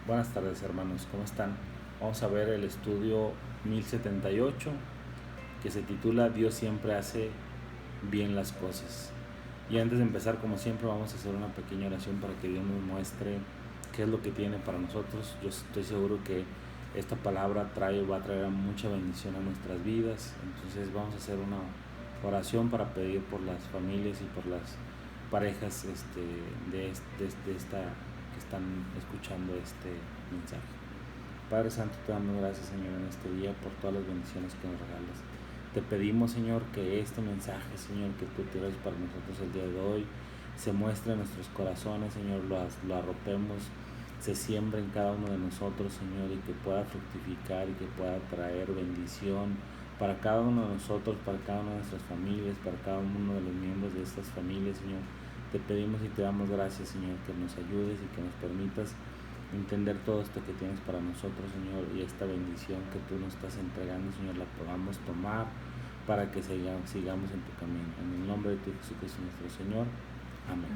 Buenas tardes, hermanos, ¿cómo están? Vamos a ver el estudio 1078 que se titula Dios siempre hace bien las cosas. Y antes de empezar, como siempre, vamos a hacer una pequeña oración para que Dios nos muestre qué es lo que tiene para nosotros. Yo estoy seguro que esta palabra va a traer mucha bendición a nuestras vidas. Entonces vamos a hacer una oración para pedir por las familias y por las parejas de esta que están escuchando este mensaje. Padre Santo, te damos gracias, Señor, en este día por todas las bendiciones que nos regalas. Te pedimos, Señor, que este mensaje, Señor, que tú tienes para nosotros el día de hoy, se muestre en nuestros corazones, Señor, lo arropemos, se siembre en cada uno de nosotros, Señor, y que pueda fructificar y que pueda traer bendición para cada uno de nosotros, para cada una de nuestras familias, para cada uno de los miembros de estas familias, Señor. Te pedimos y te damos gracias, Señor, que nos ayudes y que nos permitas entender todo esto que tienes para nosotros, Señor, y esta bendición que tú nos estás entregando, Señor, la podamos tomar para que sigamos en tu camino. En el nombre de tu Jesucristo nuestro Señor. Amén.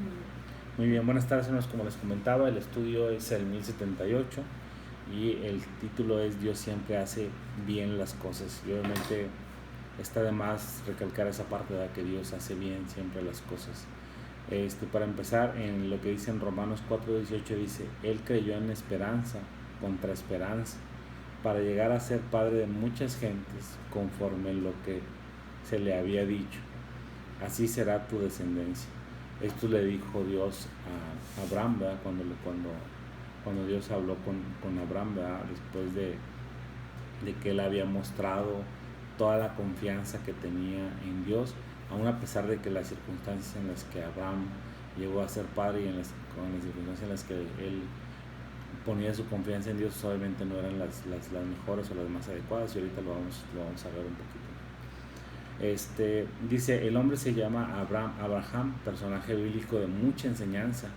Muy bien, buenas tardes, hermanos. Como les comentaba, el estudio es el 1078 y el título es Dios siempre hace bien las cosas. Y obviamente está de más recalcar esa parte de que Dios hace bien siempre las cosas. Para empezar, en lo que dice en Romanos 4:18 dice: Él creyó en esperanza contra esperanza para llegar a ser padre de muchas gentes conforme lo que se le había dicho: así será tu descendencia. Esto le dijo Dios a Abraham, ¿verdad? Cuando Dios habló con Abraham, ¿verdad? Después de que él había mostrado toda la confianza que tenía en Dios, aun a pesar de que las circunstancias en las que Abraham llegó a ser padre y con las circunstancias en las que él ponía su confianza en Dios, obviamente no eran las mejores o las más adecuadas, y ahorita lo vamos a ver un poquito. Dice: el hombre se llama Abraham, personaje bíblico de mucha enseñanza,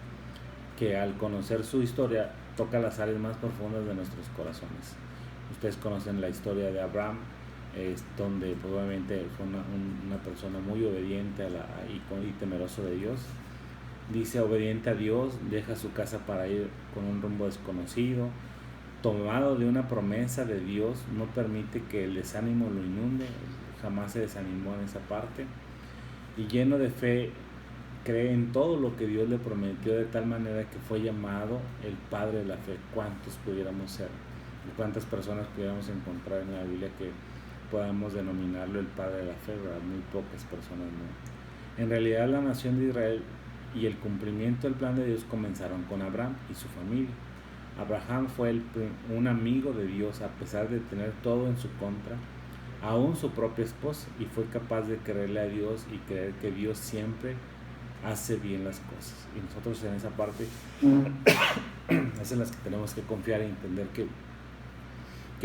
que al conocer su historia toca las áreas más profundas de nuestros corazones. Ustedes conocen la historia de Abraham, donde probablemente fue una persona muy obediente y temeroso de Dios. Dice: obediente a Dios, deja su casa para ir con un rumbo desconocido, tomado de una promesa de Dios, no permite que el desánimo lo inunde, jamás se desanimó en esa parte, y lleno de fe cree en todo lo que Dios le prometió, de tal manera que fue llamado el Padre de la Fe. ¿Cuántos pudiéramos ser? ¿Cuántas personas pudiéramos encontrar en la Biblia que podamos denominarlo el Padre de la Fe? ¿Verdad? Muy pocas personas, ¿no? En realidad, la nación de Israel y el cumplimiento del plan de Dios comenzaron con Abraham y su familia. Abraham fue un amigo de Dios a pesar de tener todo en su contra, aún su propia esposa, y fue capaz de creerle a Dios y creer que Dios siempre hace bien las cosas. Y nosotros en esa parte es en las que tenemos que confiar y entender que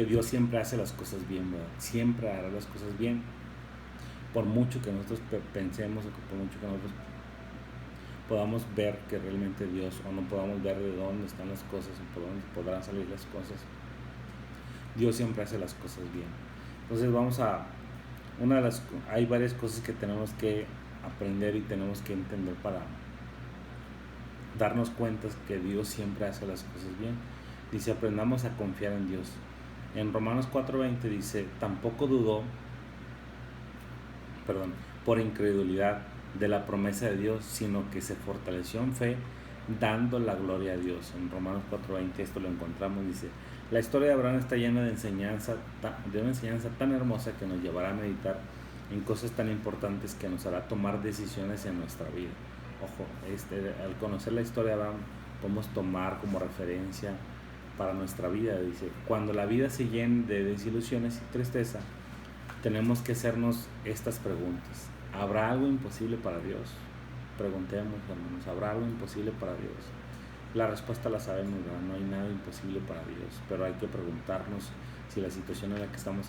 Dios siempre hace las cosas bien, ¿verdad? Siempre hará las cosas bien, por mucho que nosotros pensemos o que por mucho que nosotros podamos ver que realmente Dios, o no podamos ver de dónde están las cosas o por dónde podrán salir las cosas, Dios siempre hace las cosas bien. Entonces hay varias cosas que tenemos que aprender y tenemos que entender para darnos cuenta que Dios siempre hace las cosas bien. Dice: aprendamos a confiar en Dios. En Romanos 4:20 dice: tampoco dudó, por incredulidad, de la promesa de Dios, sino que se fortaleció en fe, dando la gloria a Dios. En Romanos 4:20 esto lo encontramos. Dice: la historia de Abraham está llena de una enseñanza tan hermosa que nos llevará a meditar en cosas tan importantes, que nos hará tomar decisiones en nuestra vida. Ojo, al conocer la historia de Abraham podemos tomar como referencia para nuestra vida. Dice: cuando la vida se llene de desilusiones y tristeza, tenemos que hacernos estas preguntas. ¿Habrá algo imposible para Dios? Preguntemos, hermanos, ¿habrá algo imposible para Dios? La respuesta la sabemos, ¿verdad? No hay nada imposible para Dios, pero hay que preguntarnos si la situación en la que estamos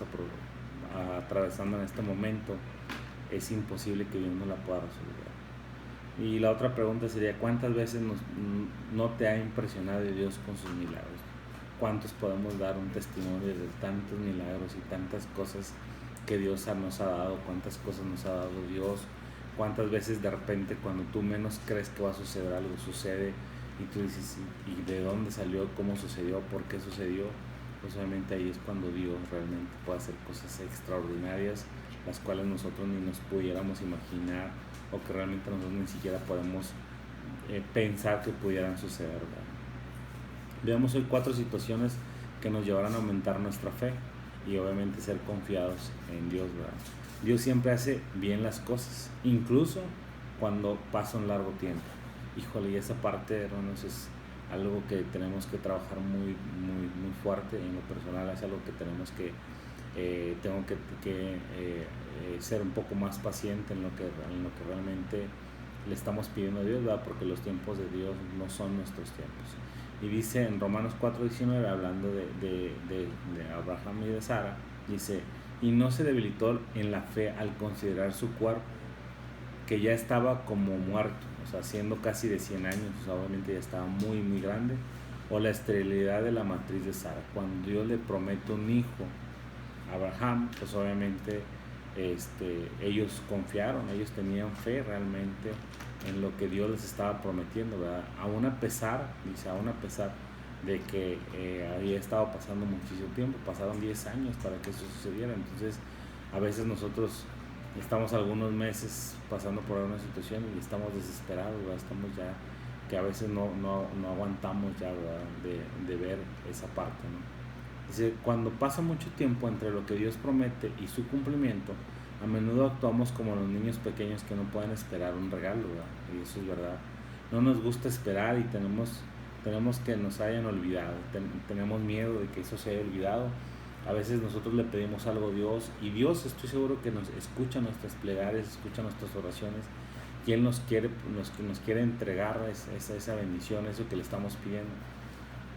atravesando en este momento es imposible que Dios no la pueda resolver. Y la otra pregunta sería: ¿cuántas veces no te ha impresionado Dios con sus milagros? ¿Cuántos podemos dar un testimonio de tantos milagros y tantas cosas que Dios nos ha dado? ¿Cuántas cosas nos ha dado Dios? ¿Cuántas veces de repente, cuando tú menos crees que va a suceder algo, sucede y tú dices, ¿y de dónde salió? ¿Cómo sucedió? ¿Por qué sucedió? Pues obviamente ahí es cuando Dios realmente puede hacer cosas extraordinarias, las cuales nosotros ni nos pudiéramos imaginar, o que realmente nosotros ni siquiera podemos pensar que pudieran suceder, ¿verdad? Veamos hoy 4 situaciones que nos llevarán a aumentar nuestra fe y obviamente ser confiados en Dios, ¿verdad? Dios siempre hace bien las cosas, incluso cuando pasa un largo tiempo. Híjole, y esa parte, hermanos, es algo que tenemos que trabajar muy fuerte en lo personal. Es algo que tengo que ser un poco más paciente en lo que realmente le estamos pidiendo a Dios, ¿verdad? Porque los tiempos de Dios no son nuestros tiempos. Y dice en Romanos 4:19, hablando de Abraham y de Sara, dice, y no se debilitó en la fe al considerar su cuerpo, que ya estaba como muerto, o sea, siendo casi de 100 años, o sea, obviamente ya estaba muy grande, o la esterilidad de la matriz de Sara. Cuando Dios le promete un hijo a Abraham, pues obviamente ellos confiaron, ellos tenían fe realmente en lo que Dios les estaba prometiendo, ¿verdad? Aún a pesar de que había estado pasando muchísimo tiempo, pasaron 10 años para que eso sucediera. Entonces a veces nosotros estamos algunos meses pasando por una situación y estamos desesperados, ¿verdad? Estamos ya que a veces no aguantamos ya, ¿verdad? De ver esa parte, ¿no? Dice, cuando pasa mucho tiempo entre lo que Dios promete y su cumplimiento, a menudo actuamos como los niños pequeños que no pueden esperar un regalo, ¿verdad? Y eso es verdad. No nos gusta esperar y tenemos que nos hayan olvidado, tenemos miedo de que eso se haya olvidado. A veces nosotros le pedimos algo a Dios y Dios, estoy seguro que nos escucha nuestras plegarias, escucha nuestras oraciones, y Él nos quiere entregar esa bendición, eso que le estamos pidiendo.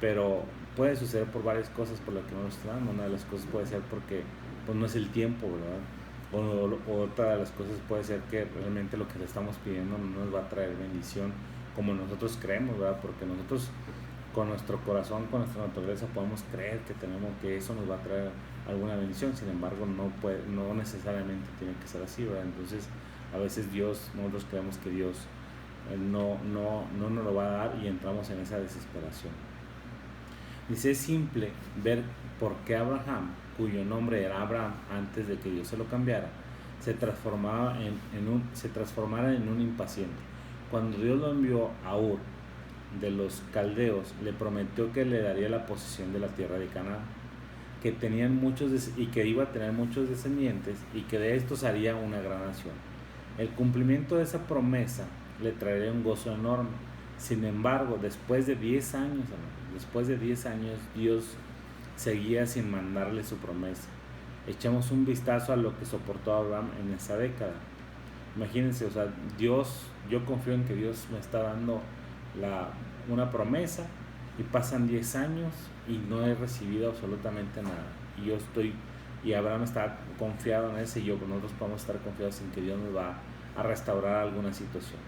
Pero puede suceder por varias cosas por las que no nos está dando. Una de las cosas puede ser porque pues no es el tiempo, ¿verdad? O otra de las cosas puede ser que realmente lo que le estamos pidiendo no nos va a traer bendición como nosotros creemos, ¿verdad? Porque nosotros con nuestro corazón, con nuestra naturaleza podemos creer que eso nos va a traer alguna bendición. Sin embargo, no necesariamente tiene que ser así, ¿verdad? Entonces a veces nosotros creemos que Dios no nos lo va a dar y entramos en esa desesperación. Dice, es simple ver por qué Abraham, cuyo nombre era Abraham antes de que Dios se lo cambiara, se transformara en un impaciente. Cuando Dios lo envió a Ur de los caldeos, le prometió que le daría la posesión de la tierra de Canaán, que iba a tener muchos descendientes y que de estos haría una gran nación. El cumplimiento de esa promesa le traería un gozo enorme. Sin embargo, después de 10 años, Dios seguía sin mandarle su promesa. Echamos un vistazo a lo que soportó Abraham en esa década. Imagínense, o sea, yo confío en que Dios me está dando una promesa y pasan 10 años y no he recibido absolutamente nada. Y Abraham está confiado en eso, y nosotros podemos estar confiados en que Dios nos va a restaurar alguna situación.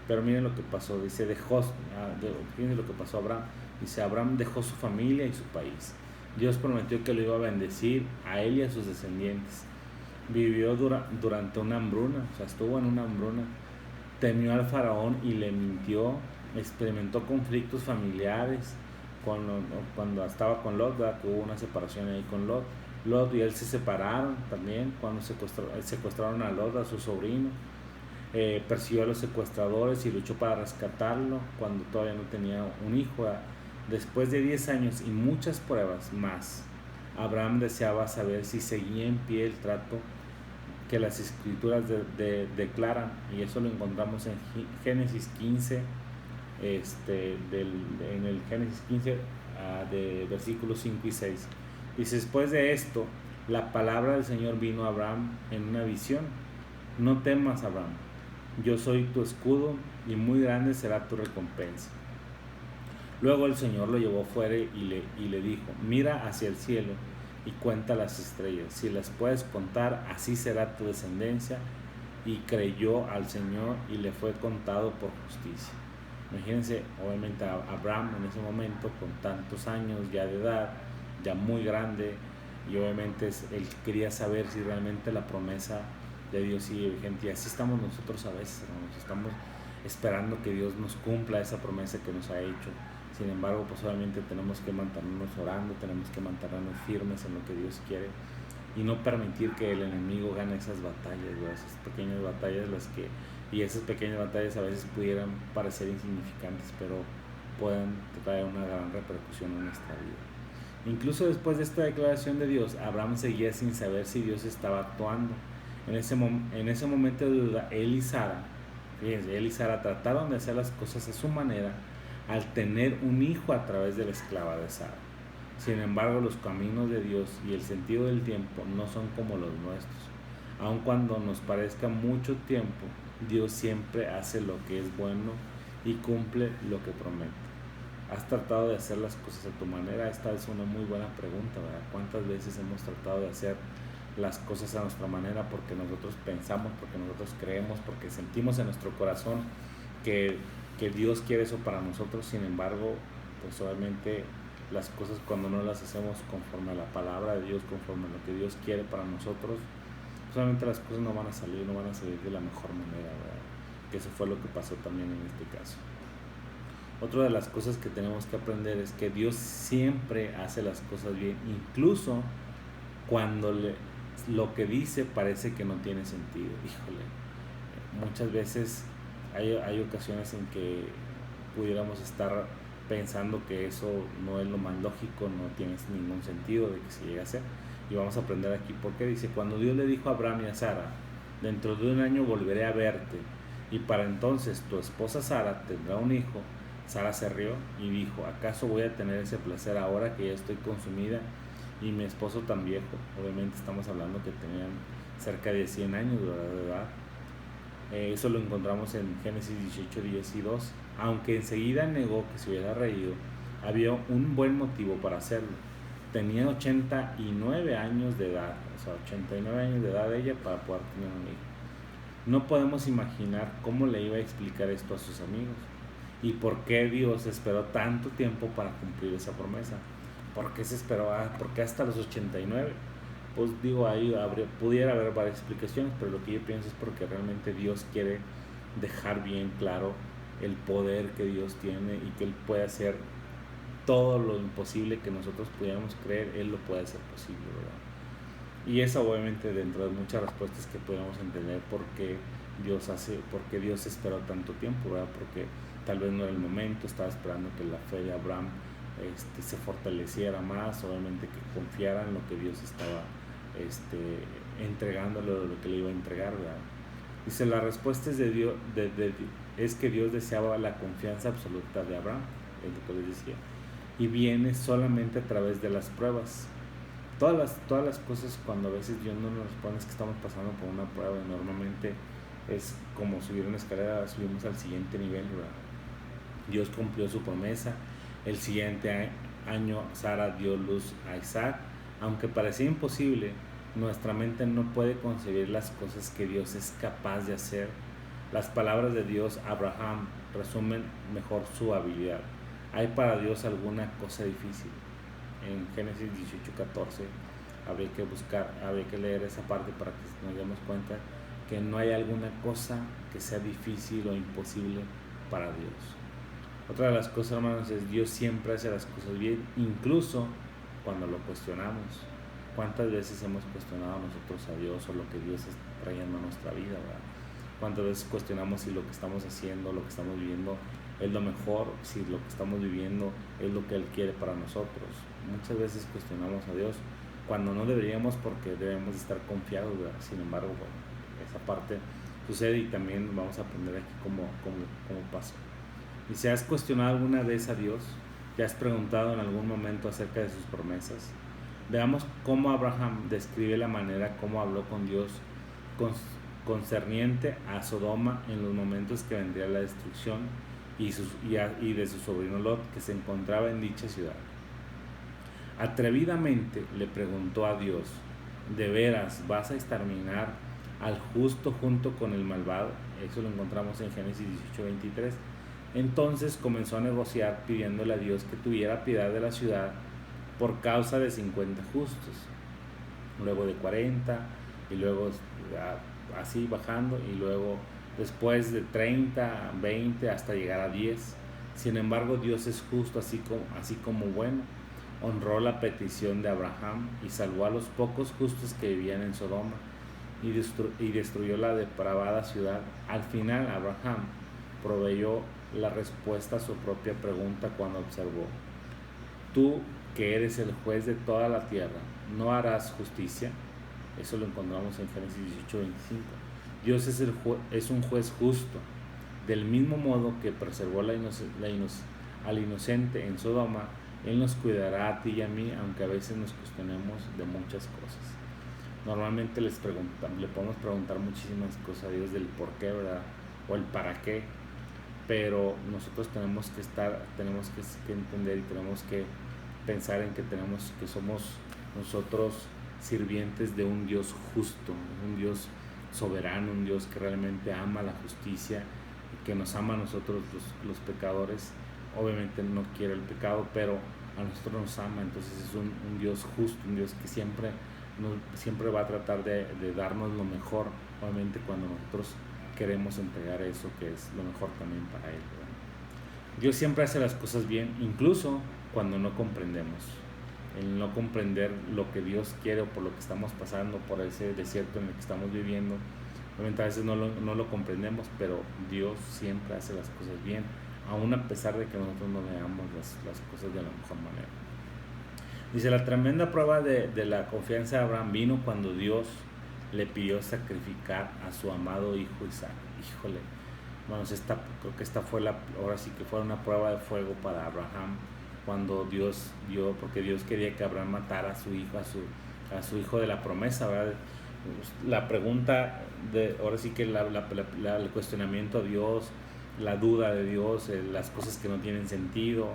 Pero miren lo que pasó, dice, fíjense lo que pasó a Abraham. Dice, Abraham dejó su familia y su país. Dios prometió que lo iba a bendecir a él y a sus descendientes. Vivió durante una hambruna, o sea, estuvo en una hambruna. Temió al faraón y le mintió. Experimentó conflictos familiares cuando estaba con Lot, ¿verdad? Que hubo una separación ahí con Lot. Lot y él se separaron también cuando secuestraron a Lot, a su sobrino. Persiguió a los secuestradores y luchó para rescatarlo cuando todavía no tenía un hijo. Después de 10 años y muchas pruebas más, Abraham deseaba saber si seguía en pie el trato que las escrituras declaran, y eso lo encontramos en Génesis 15, en el Génesis 15 de versículos 5 y 6. Dice, después de esto, la palabra del Señor vino a Abraham en una visión. No temas, Abraham, yo soy tu escudo y muy grande será tu recompensa. Luego el Señor lo llevó fuera y le dijo, mira hacia el cielo y cuenta las estrellas, si las puedes contar, así será tu descendencia. Y creyó al Señor y le fue contado por justicia. Imagínense, obviamente Abraham en ese momento, con tantos años ya de edad, ya muy grande, y obviamente él quería saber si realmente la promesa de Dios sigue vigente. Y así estamos nosotros a veces, ¿no? esperando que Dios nos cumpla esa promesa que nos ha hecho. Sin embargo, pues obviamente tenemos que mantenernos orando, tenemos que mantenernos firmes en lo que Dios quiere y no permitir que el enemigo gane esas batallas, ¿verdad? Esas pequeñas batallas y esas pequeñas batallas a veces pudieran parecer insignificantes, pero pueden traer una gran repercusión en nuestra vida. Incluso después de esta declaración de Dios, Abraham seguía sin saber si Dios estaba actuando. En ese momento de duda, él y Sara trataron de hacer las cosas a su manera al tener un hijo a través de la esclava de Sara. Sin embargo, los caminos de Dios y el sentido del tiempo no son como los nuestros. Aun cuando nos parezca mucho tiempo, Dios siempre hace lo que es bueno y cumple lo que promete. ¿Has tratado de hacer las cosas a tu manera? Esta es una muy buena pregunta, ¿verdad? ¿Cuántas veces hemos tratado de hacer las cosas a nuestra manera porque nosotros pensamos, porque nosotros creemos, porque sentimos en nuestro corazón que Dios quiere eso para nosotros? Sin embargo, pues obviamente las cosas, cuando no las hacemos conforme a la palabra de Dios, conforme a lo que Dios quiere para nosotros, solamente las cosas no van a salir de la mejor manera, ¿verdad? Que eso fue lo que pasó también en este caso. Otra de las cosas que tenemos que aprender es que Dios siempre hace las cosas bien, incluso cuando lo que dice parece que no tiene sentido. Híjole, muchas veces hay ocasiones en que pudiéramos estar pensando que eso no es lo más lógico, no tiene ningún sentido de que se llegue a hacer. Y vamos a aprender aquí porque dice: cuando Dios le dijo a Abraham y a Sara, dentro de 1 año volveré a verte, y para entonces tu esposa Sara tendrá un hijo, Sara se rió y dijo: ¿acaso voy a tener ese placer ahora que ya estoy consumida y mi esposo tan viejo? Obviamente estamos hablando que tenían cerca de 100 años de edad. Eso lo encontramos en Génesis 18, 10 y 2. Aunque enseguida negó que se hubiera reído, había un buen motivo para hacerlo. Tenía 89 años de edad, o sea, 89 años de edad ella para poder tener un hijo. No podemos imaginar cómo le iba a explicar esto a sus amigos y por qué Dios esperó tanto tiempo para cumplir esa promesa. ¿Por qué se esperó? ¿Por qué hasta los 89? Pues digo, ahí pudiera haber varias explicaciones, pero lo que yo pienso es porque realmente Dios quiere dejar bien claro el poder que Dios tiene y que Él puede hacer todo lo imposible que nosotros pudiéramos creer, Él lo puede hacer posible, ¿verdad? Y eso obviamente dentro de muchas respuestas que podemos entender por qué Dios esperó tanto tiempo, ¿verdad? Porque tal vez no era el momento, estaba esperando que la fe de Abraham se fortaleciera más, obviamente que confiara en lo que Dios estaba entregándole, lo que le iba a entregar, ¿verdad? Dice: la respuesta es de Dios, es que Dios deseaba la confianza absoluta de Abraham, es lo que les decía, y viene solamente a través de las pruebas. Todas las cosas, cuando a veces Dios no nos responde, es que estamos pasando por una prueba, y normalmente es como subir una escalera, subimos al siguiente nivel, ¿verdad? Dios cumplió su promesa. El siguiente año Sara dio luz a Isaac. Aunque parecía imposible, nuestra mente no puede concebir las cosas que Dios es capaz de hacer. Las palabras de Dios a Abraham resumen mejor su habilidad. ¿Hay para Dios alguna cosa difícil? En Génesis 18:14 habría que leer esa parte para que nos demos cuenta que no hay alguna cosa que sea difícil o imposible para Dios. Otra de las cosas, hermanos, es Dios siempre hace las cosas bien, incluso cuando lo cuestionamos. ¿Cuántas veces hemos cuestionado nosotros a Dios o lo que Dios está trayendo a nuestra vida, ¿verdad? ¿Cuántas veces cuestionamos si lo que estamos haciendo, lo que estamos viviendo es lo mejor, si lo que estamos viviendo es lo que Él quiere para nosotros? Muchas veces cuestionamos a Dios cuando no deberíamos, porque debemos estar confiados, ¿verdad? Sin embargo, bueno, esa parte sucede y también vamos a aprender aquí cómo pasó. ¿Y si has cuestionado alguna vez a Dios? ¿Te has preguntado en algún momento acerca de sus promesas? Veamos cómo Abraham describe la manera como habló con Dios concerniente a Sodoma en los momentos que vendría la destrucción y de su sobrino Lot, que se encontraba en dicha ciudad. Atrevidamente le preguntó a Dios: ¿de veras vas a exterminar al justo junto con el malvado? Eso lo encontramos en Génesis 18:23. Entonces comenzó a negociar pidiéndole a Dios que tuviera piedad de la ciudad por causa de 50 justos, luego de 40, y luego así bajando, y luego después de 30, 20, hasta llegar a 10. Sin embargo, Dios es justo, así como bueno. Honró la petición de Abraham y salvó a los pocos justos que vivían en Sodoma y destruyó la depravada ciudad. Al final, Abraham proveyó la respuesta a su propia pregunta cuando observó: tú, que eres el juez de toda la tierra, ¿no harás justicia? Eso lo encontramos en Génesis 18:25. Dios es un juez justo. Del mismo modo que preservó al inocente en Sodoma, Él nos cuidará a ti y a mí, aunque a veces nos cuestionemos de muchas cosas. Normalmente le podemos preguntar muchísimas cosas a Dios del por qué, ¿verdad? O el para qué. Pero nosotros tenemos que entender y tenemos que pensar en que somos nosotros sirvientes de un Dios justo, un Dios soberano, un Dios que realmente ama la justicia y que nos ama a nosotros los pecadores. Obviamente no quiere el pecado, pero a nosotros nos ama. Entonces es un Dios justo, un Dios que siempre va a tratar de darnos lo mejor, obviamente cuando nosotros queremos entregar eso que es lo mejor también para Él, ¿verdad? Dios siempre hace las cosas bien, incluso cuando no comprendemos. El no comprender lo que Dios quiere o por lo que estamos pasando, por ese desierto en el que estamos viviendo, obviamente a veces no lo comprendemos, pero Dios siempre hace las cosas bien, aún a pesar de que nosotros no veamos las cosas de la mejor manera. Dice: la tremenda prueba de la confianza de Abraham vino cuando Dios le pidió sacrificar a su amado hijo Isaac. Híjole, bueno, creo que ahora sí que fue una prueba de fuego para Abraham, cuando porque Dios quería que Abraham matara a su hijo de la promesa, ¿verdad? La pregunta ahora sí que el cuestionamiento a Dios, la duda de Dios, las cosas que no tienen sentido,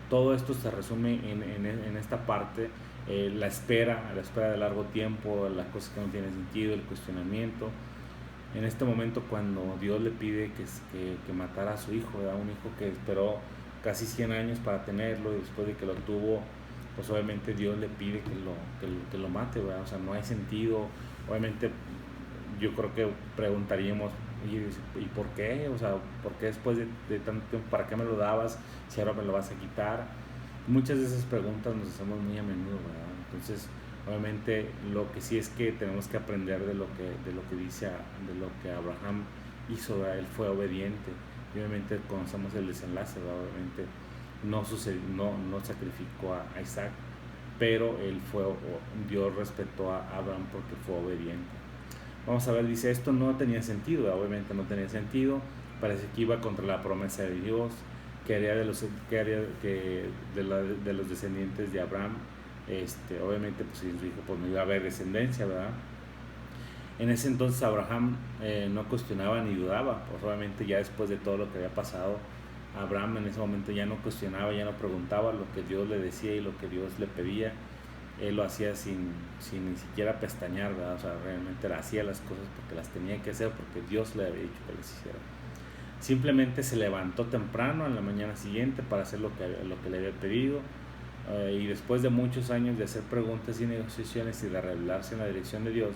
todo esto se resume en esta parte. La espera de largo tiempo, las cosas que no tienen sentido, el cuestionamiento. En este momento, cuando Dios le pide que matara a su hijo, ¿verdad? Un hijo que esperó casi 100 años para tenerlo, y después de que lo tuvo, pues obviamente Dios le pide que lo mate, ¿verdad? O sea, no hay sentido. Obviamente yo creo que preguntaríamos: ¿y por qué? O sea, ¿por qué después de tanto tiempo, para qué me lo dabas si ahora me lo vas a quitar? Muchas de esas preguntas nos hacemos muy a menudo, ¿verdad? Entonces, obviamente lo que sí es que tenemos que aprender de lo que Abraham hizo, ¿verdad? Él fue obediente, y obviamente conocemos el desenlace, ¿verdad? Obviamente no sacrificó a Isaac, pero Dios respetó a Abraham porque fue obediente. Vamos a ver, dice: esto no tenía sentido, ¿verdad? Obviamente no tenía sentido, parece que iba contra la promesa de Dios, que haría de los descendientes de Abraham. Obviamente pues sin su hijo pues no iba a haber descendencia, ¿verdad? En ese entonces Abraham no cuestionaba ni dudaba, pues obviamente ya después de todo lo que había pasado, Abraham en ese momento ya no cuestionaba, ya no preguntaba lo que Dios le decía y lo que Dios le pedía. Él lo hacía sin ni siquiera pestañear, ¿verdad? O sea, realmente hacía las cosas porque las tenía que hacer, porque Dios le había dicho que las hiciera. Simplemente se levantó temprano en la mañana siguiente para hacer lo que le había pedido, y después de muchos años de hacer preguntas y negociaciones y de revelarse en la dirección de Dios,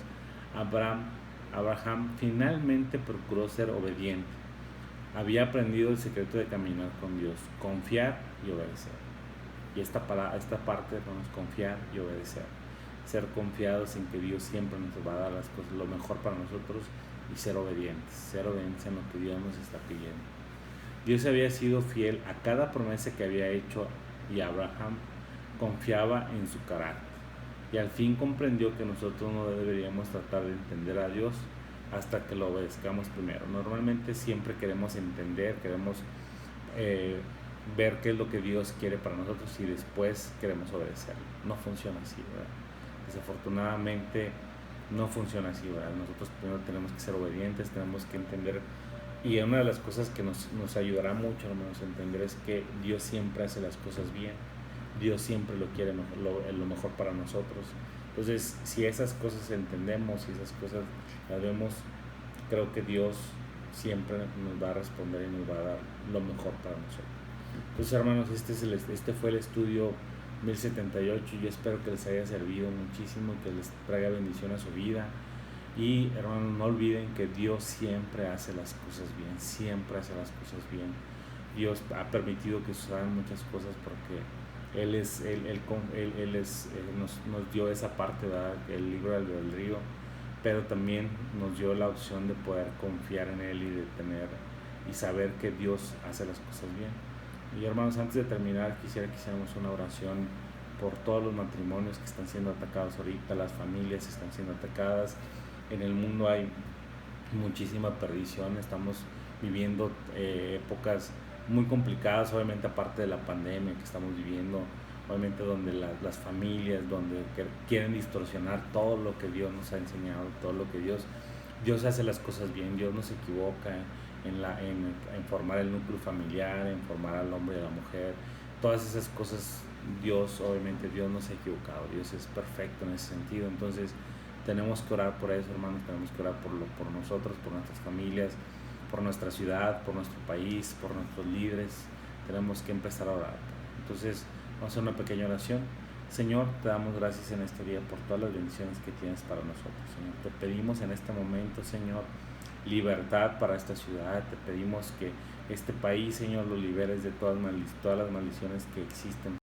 Abraham finalmente procuró ser obediente. Había aprendido el secreto de caminar con Dios: confiar y obedecer. Y esta parte, hermanos, confiar y obedecer. Ser confiados en que Dios siempre nos va a dar las cosas, lo mejor para nosotros, y ser obedientes en lo que Dios nos está pidiendo. Dios había sido fiel a cada promesa que había hecho, y Abraham confiaba en su carácter. Y al fin comprendió que nosotros no deberíamos tratar de entender a Dios hasta que lo obedezcamos primero. Normalmente siempre queremos entender, queremos ver qué es lo que Dios quiere para nosotros y después queremos obedecerlo. No funciona así, ¿verdad? Desafortunadamente no funciona así, ¿verdad? Nosotros primero tenemos que ser obedientes, tenemos que entender, y una de las cosas que nos ayudará mucho, hermanos, a entender es que Dios siempre hace las cosas bien. Dios siempre lo quiere lo mejor para nosotros. Entonces, si esas cosas entendemos, si esas cosas las vemos, creo que Dios siempre nos va a responder y nos va a dar lo mejor para nosotros. Entonces, hermanos, este fue el estudio 1078. Yo espero que les haya servido muchísimo, que les traiga bendición a su vida. Y hermanos, no olviden que Dios siempre hace las cosas bien, siempre hace las cosas bien. Dios ha permitido que sucedan muchas cosas porque nos dio esa parte, ¿verdad? El libro del río, pero también nos dio la opción de poder confiar en Él y de tener y saber que Dios hace las cosas bien. Y hermanos, antes de terminar, quisiera que hiciéramos una oración por todos los matrimonios que están siendo atacados ahorita, las familias están siendo atacadas. En el mundo hay muchísima perdición, estamos viviendo épocas muy complicadas, obviamente aparte de la pandemia que estamos viviendo, obviamente donde las familias, donde quieren distorsionar todo lo que Dios nos ha enseñado, todo lo que Dios hace las cosas bien, Dios no se equivoca en formar el núcleo familiar, en formar al hombre y a la mujer, todas esas cosas. Obviamente Dios no se ha equivocado, Dios es perfecto en ese sentido. Entonces tenemos que orar por eso, hermanos, tenemos que orar por nosotros, por nuestras familias, por nuestra ciudad, por nuestro país, por nuestros líderes. Tenemos que empezar a orar. Entonces vamos a hacer una pequeña oración. Señor, te damos gracias en este día por todas las bendiciones que tienes para nosotros, Señor. Te pedimos en este momento, Señor, libertad para esta ciudad. Te pedimos que este país, Señor, lo liberes de todas las maldiciones que existen